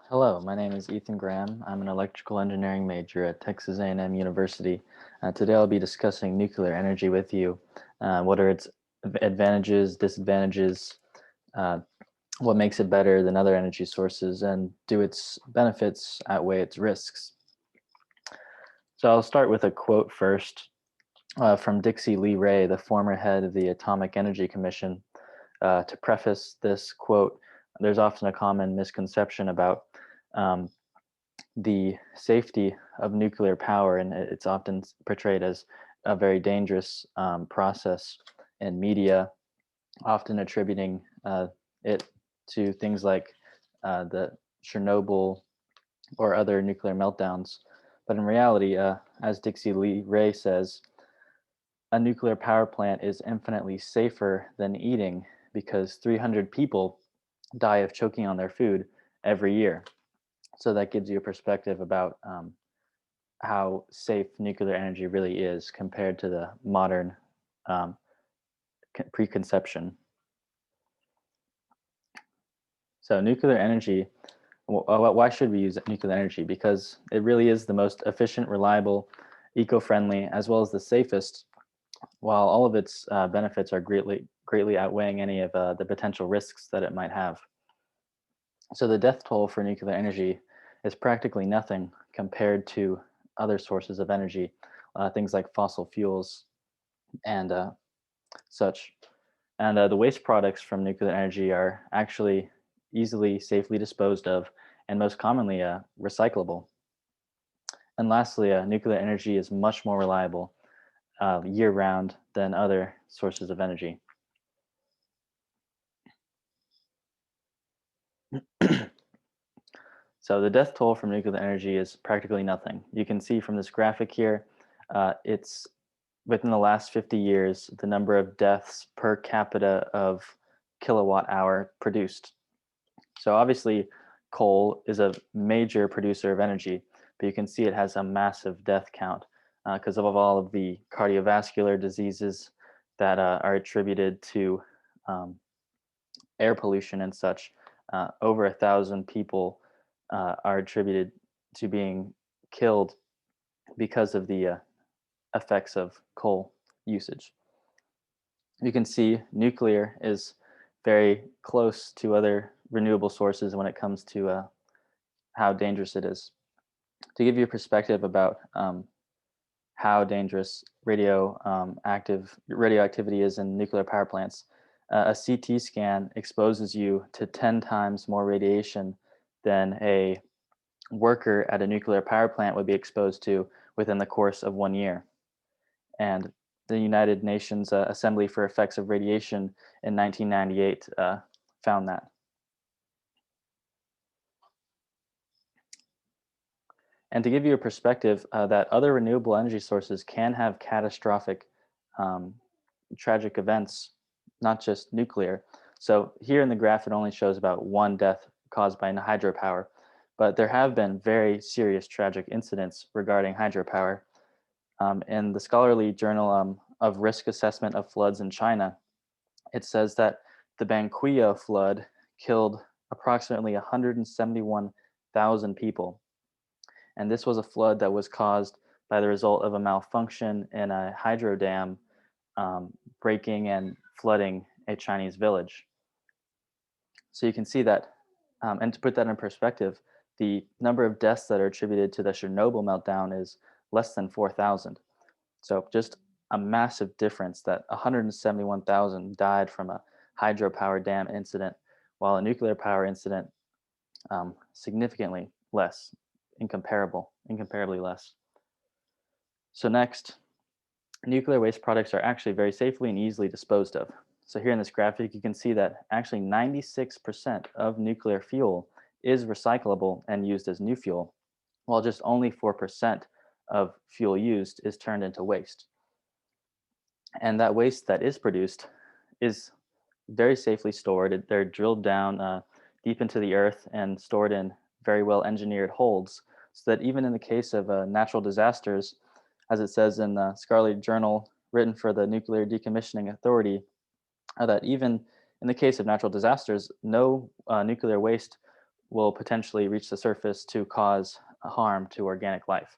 Hello, my name is Ethan Graham. I'm an electrical engineering major at Texas A&M University. Today I'll be discussing nuclear energy with you. What are its advantages, disadvantages, uh, what makes it better than other energy sources, and do its benefits outweigh its risks? So I'll start with a quote first from Dixie Lee Ray, the former head of the Atomic Energy Commission. To preface this quote, there's often a common misconception about um, the safety of nuclear power, and it's often portrayed as a very dangerous process in media, often attributing it to things like the Chernobyl or other nuclear meltdowns. But in reality, as Dixie Lee Ray says, a nuclear power plant is infinitely safer than eating because 300 people die of choking on their food every year. So that gives you a perspective about how safe nuclear energy really is compared to the modern um, preconception. So, nuclear energy, why should we use nuclear energy? Because it really is the most efficient, reliable, eco friendly, as well as the safest, while all of its benefits are greatly outweighing any of the potential risks that it might have. So, the death toll for nuclear energy is practically nothing compared to other sources of energy, things like fossil fuels and such. And the waste products from nuclear energy are actually easily, safely disposed of, and most commonly recyclable. And lastly, nuclear energy is much more reliable year round than other sources of energy. So the death toll from nuclear energy is practically nothing. You can see from this graphic here, it's within the last 50 years, the number of deaths per capita of kilowatt hour produced. So obviously, coal is a major producer of energy, but you can see it has a massive death count because of all of the cardiovascular diseases that are attributed to um, air pollution and such. Over 1,000 people are attributed to being killed because of the effects of coal usage. You can see nuclear is very close to other renewable sources when it comes to how dangerous it is. To give you a perspective about how dangerous radioactivity is in nuclear power plants, a CT scan exposes you to 10 times more radiation than a worker at a nuclear power plant would be exposed to within the course of 1 year. And the United Nations Assembly for Effects of Radiation in 1998 found that. And to give you a perspective, that other renewable energy sources can have catastrophic, um, tragic events, not just nuclear. So here in the graph, it only shows about one death caused by hydropower, but there have been very serious tragic incidents regarding hydropower. In the scholarly journal of risk assessment of floods in China, it says that the Banquio flood killed approximately 171,000 people, and this was a flood that was caused by the result of a malfunction in a hydro dam breaking and flooding a Chinese village. So you can see that, and to put that in perspective, the number of deaths that are attributed to the Chernobyl meltdown is less than 4,000. So just a massive difference that 171,000 died from a hydropower dam incident, while a nuclear power incident significantly less, incomparably less. So next, nuclear waste products are actually very safely and easily disposed of. So here in this graphic, you can see that actually 96% of nuclear fuel is recyclable and used as new fuel, while just only 4% of fuel used is turned into waste. And that waste that is produced is very safely stored. They're drilled down deep into the earth and stored in very well engineered holds, so that even in the case of natural disasters, as it says in the scholarly journal written for the Nuclear Decommissioning Authority, that even in the case of natural disasters, no nuclear waste will potentially reach the surface to cause harm to organic life.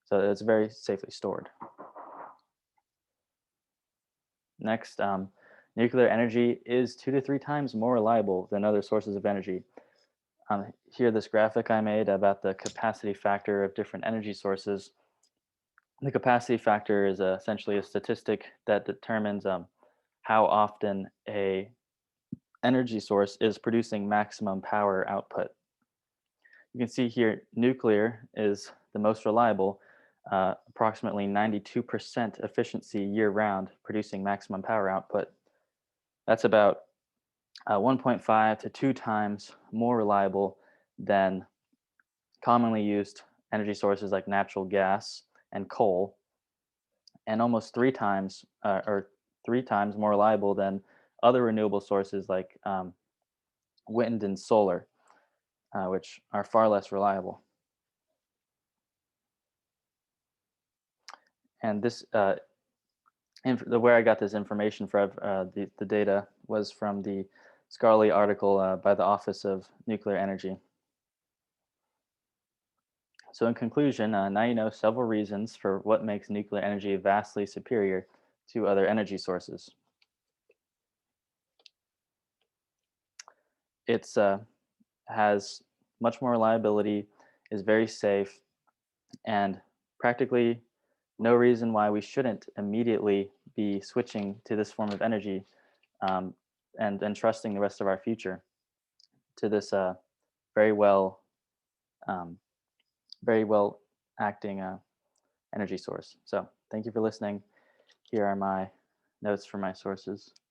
So it's very safely stored. Next, nuclear energy is 2 to 3 times more reliable than other sources of energy. Here, this graphic I made about the capacity factor of different energy sources. The capacity factor is essentially a statistic that determines how often a energy source is producing maximum power output. You can see here nuclear is the most reliable, approximately 92% efficiency year round, producing maximum power output. That's about 1.5 to 2 times more reliable than commonly used energy sources like natural gas and coal, and almost 3 times or 3 times more reliable than other renewable sources like wind and solar, which are far less reliable. And this, where I got this information from, the data was from the scholarly article by the Office of Nuclear Energy. So, in conclusion, now you know several reasons for what makes nuclear energy vastly superior to other energy sources. It's has much more reliability, is very safe, and practically no reason why we shouldn't immediately be switching to this form of energy, um, and trusting the rest of our future to this very well um, very well acting energy source. So thank you for listening. Here are my notes for my sources.